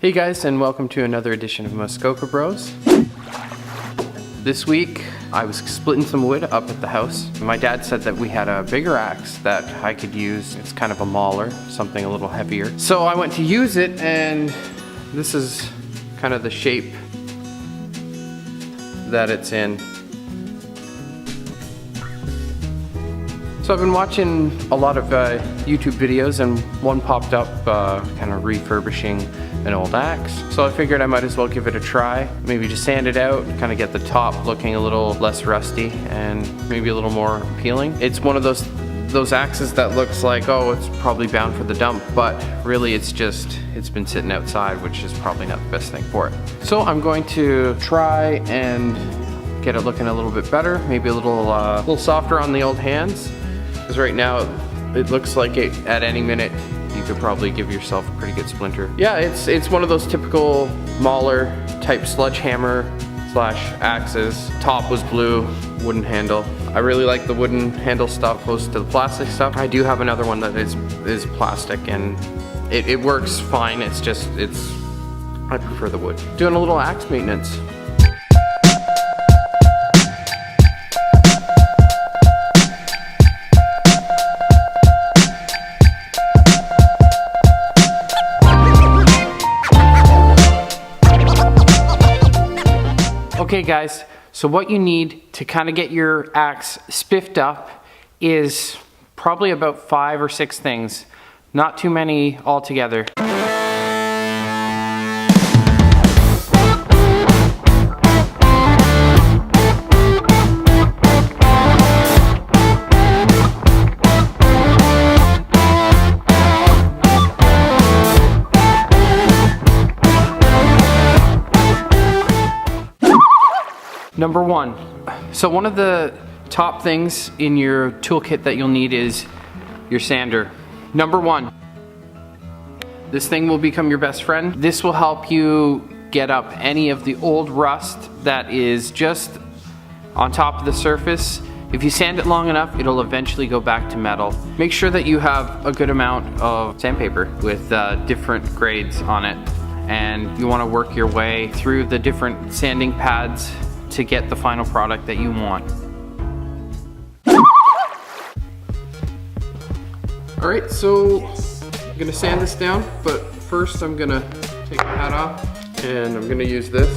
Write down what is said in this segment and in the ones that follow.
Hey guys, and welcome to another edition of Muskoka Bros. This week I was splitting some wood up at the house. My dad said that we had a bigger axe that I could use. It's kind of a mauler, something a little heavier. So I went to use it, and this is kind of the shape that it's in. So I've been watching a lot of YouTube videos, and one popped up kind of refurbishing an old axe. So I figured I might as well give it a try. Maybe just sand it out, kind of get the top looking a little less rusty and maybe a little more appealing. It's one of those axes that looks like, oh, it's probably bound for the dump, but really it's been sitting outside, which is probably not the best thing for it. So I'm going to try and get it looking a little bit better, maybe a little softer on the old hands. Because right now, it looks like at any minute, you could probably give yourself a pretty good splinter. Yeah, it's one of those typical mauler type sledgehammer slash axes. Top was blue, wooden handle. I really like the wooden handle stuff opposed to the plastic stuff. I do have another one that is plastic, and it works fine. I prefer the wood. Doing a little axe maintenance. Okay guys, so what you need to kind of get your axe spiffed up is probably about 5 or 6 things. Not too many altogether. Number 1. So one of the top things in your toolkit that you'll need is your sander. Number 1. This thing will become your best friend. This will help you get up any of the old rust that is just on top of the surface. If you sand it long enough, it'll eventually go back to metal. Make sure that you have a good amount of sandpaper with different grades on it. And you want to work your way through the different sanding pads to get the final product that you want. All right, so I'm gonna sand this down, but first I'm gonna take the hat off, and I'm gonna use this.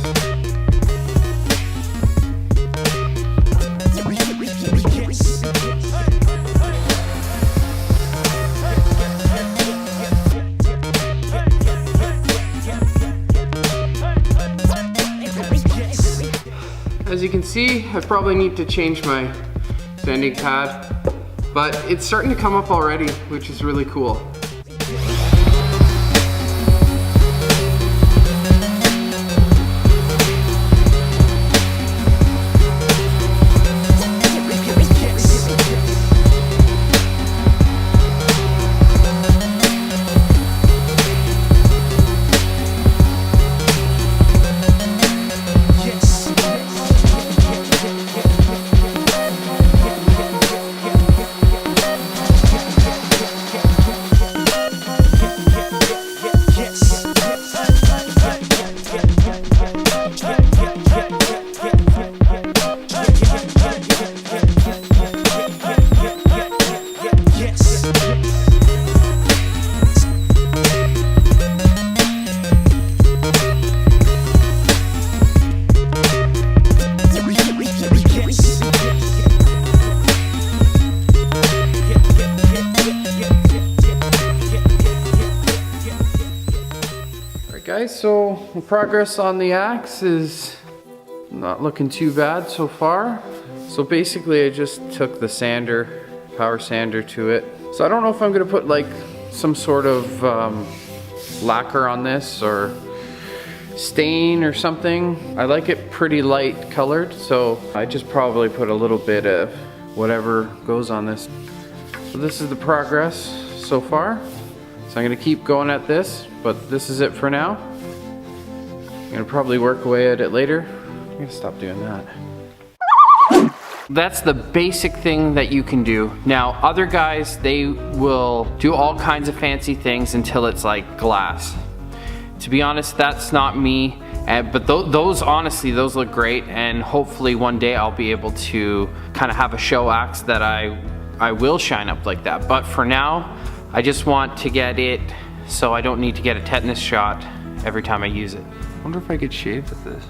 As you can see, I probably need to change my sanding pad, but it's starting to come up already, which is really cool. Guys, so the progress on the axe is not looking too bad so far. So basically I just took the sander, power sander to it. So I don't know if I'm gonna put like some sort of lacquer on this or stain or something. I like it pretty light colored, so I just probably put a little bit of whatever goes on this. So this is the progress so far. So I'm gonna keep going at this, but this is it for now. I'm gonna probably work away at it later. I'm gonna stop doing that. That's the basic thing that you can do. Now, other guys, they will do all kinds of fancy things until it's like glass. To be honest, that's not me. But those, honestly, those look great, and hopefully one day I'll be able to kind of have a show axe that I will shine up like that. But for now, I just want to get it so I don't need to get a tetanus shot every time I use it. I wonder if I could shave with this.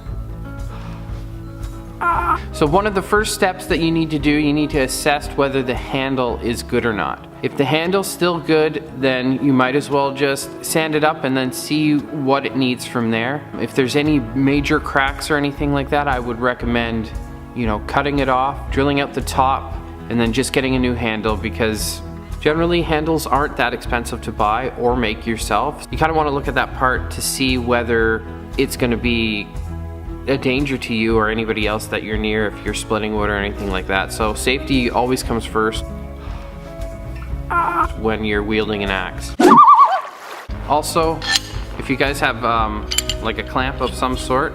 So one of the first steps that you need to do, you need to assess whether the handle is good or not. If the handle's still good, then you might as well just sand it up and then see what it needs from there. If there's any major cracks or anything like that, I would recommend, you know, cutting it off, drilling out the top, and then just getting a new handle, because generally handles aren't that expensive to buy or make yourself. You kind of want to look at that part to see whether it's going to be a danger to you or anybody else that you're near if you're splitting wood or anything like that. So safety always comes first when you're wielding an axe. Also, if you guys have like a clamp of some sort,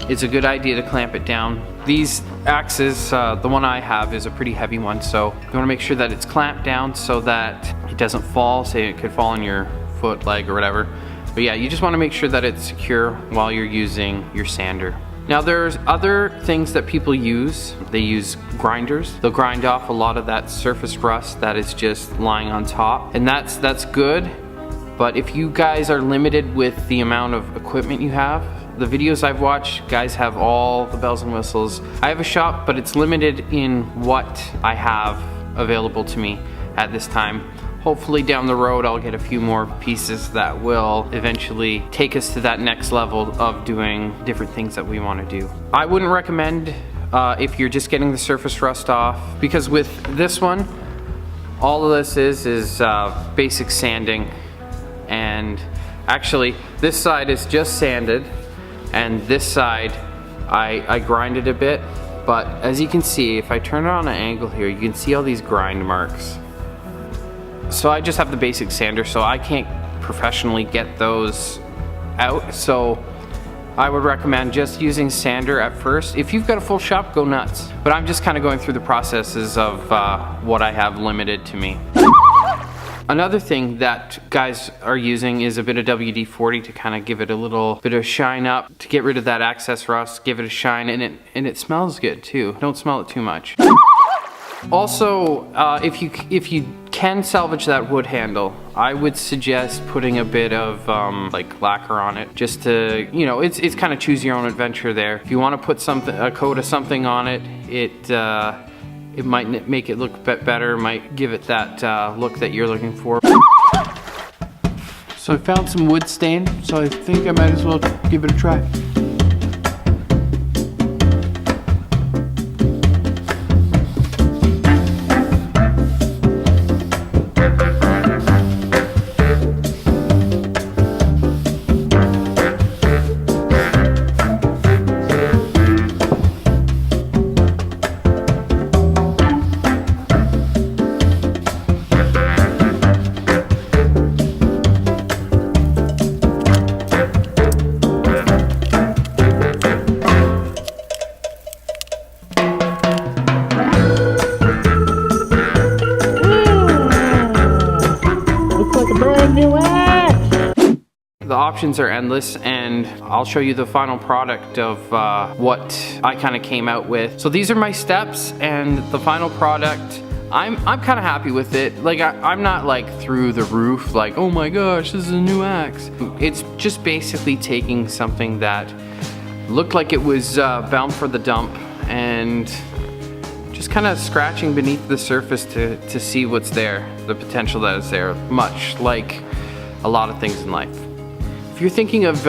it's a good idea to clamp it down. These axes, the one I have is a pretty heavy one, so you want to make sure that it's clamped down so that it doesn't fall. Say it could fall on your foot, leg, or whatever. But yeah, you just want to make sure that it's secure while you're using your sander. Now there's other things that people use. They use grinders. They'll grind off a lot of that surface rust that is just lying on top, and that's good. But if you guys are limited with the amount of equipment you have, the videos I've watched, guys have all the bells and whistles. I have a shop, but it's limited in what I have available to me at this time. Hopefully down the road I'll get a few more pieces that will eventually take us to that next level of doing different things that we want to do. I wouldn't recommend if you're just getting the surface rust off, because with this one, all of this is basic sanding. And actually this side is just sanded, and this side I grinded a bit, but as you can see, if I turn it on an angle here, you can see all these grind marks. So I just have the basic sander, so I can't professionally get those out, so I would recommend just using sander at first. If you've got a full shop, go nuts. But I'm just kind of going through the processes of what I have limited to me. Another thing that guys are using is a bit of WD-40 to kind of give it a little bit of shine up, to get rid of that excess rust, give it a shine, and it smells good too. Don't smell it too much. Also, if you can salvage that wood handle, I would suggest putting a bit of like lacquer on it, just to, you know, it's kind of choose your own adventure there. If you want to put a coat of something on it, it might make it look a bit better, might give it that look that you're looking for. So I found some wood stain, so I think I might as well give it a try. The options are endless, and I'll show you the final product of what I kind of came out with. So these are my steps, and the final product, I'm kind of happy with it. Like I'm not like through the roof, like, oh my gosh, this is a new axe. It's just basically taking something that looked like it was bound for the dump, and just kind of scratching beneath the surface to see what's there, the potential that is there, much like a lot of things in life. If you're thinking of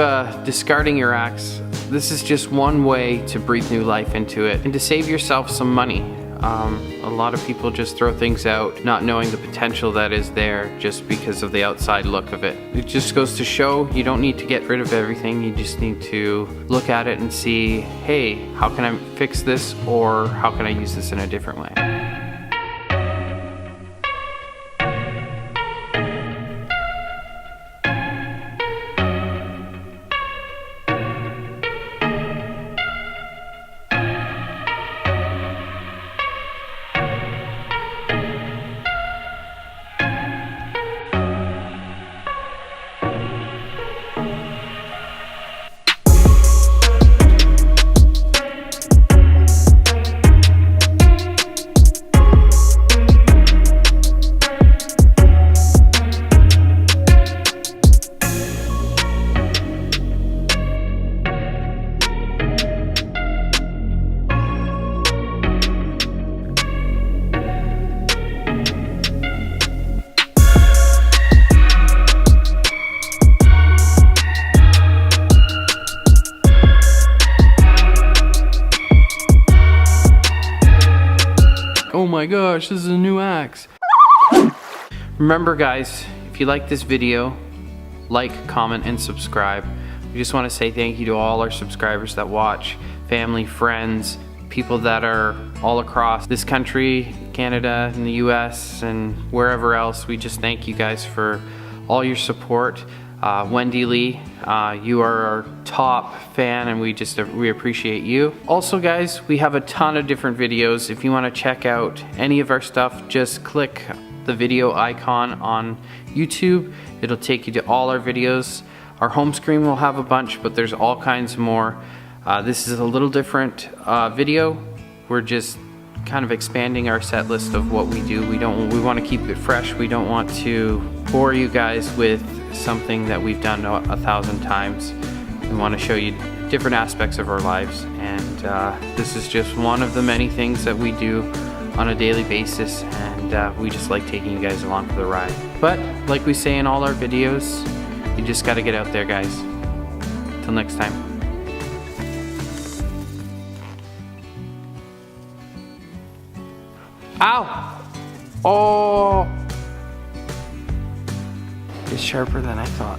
discarding your axe, this is just one way to breathe new life into it and to save yourself some money. A lot of people just throw things out not knowing the potential that is there just because of the outside look of it. It just goes to show you don't need to get rid of everything, you just need to look at it and see, hey, how can I fix this, or how can I use this in a different way? Oh my gosh, this is a new axe. Remember guys, if you like this video, like, comment, and subscribe. We just want to say thank you to all our subscribers that watch, family, friends, people that are all across this country, Canada, and the US, and wherever else. We just thank you guys for all your support. Wendy Lee, you are our top fan, and we appreciate you. Also guys, we have a ton of different videos. If you want to check out any of our stuff, just click the video icon on YouTube. It'll take you to all our videos. Our home screen will have a bunch, but there's all kinds more. This is a little different video. We're just kind of expanding our set list of what we do. We want to keep it fresh. We don't want to bore you guys with something that we've done 1,000 times. We want to show you different aspects of our lives, and this is just one of the many things that we do on a daily basis, and we just like taking you guys along for the ride. But like we say in all our videos, you just got to get out there, guys. Till next time. Ow! Oh! It's sharper than I thought.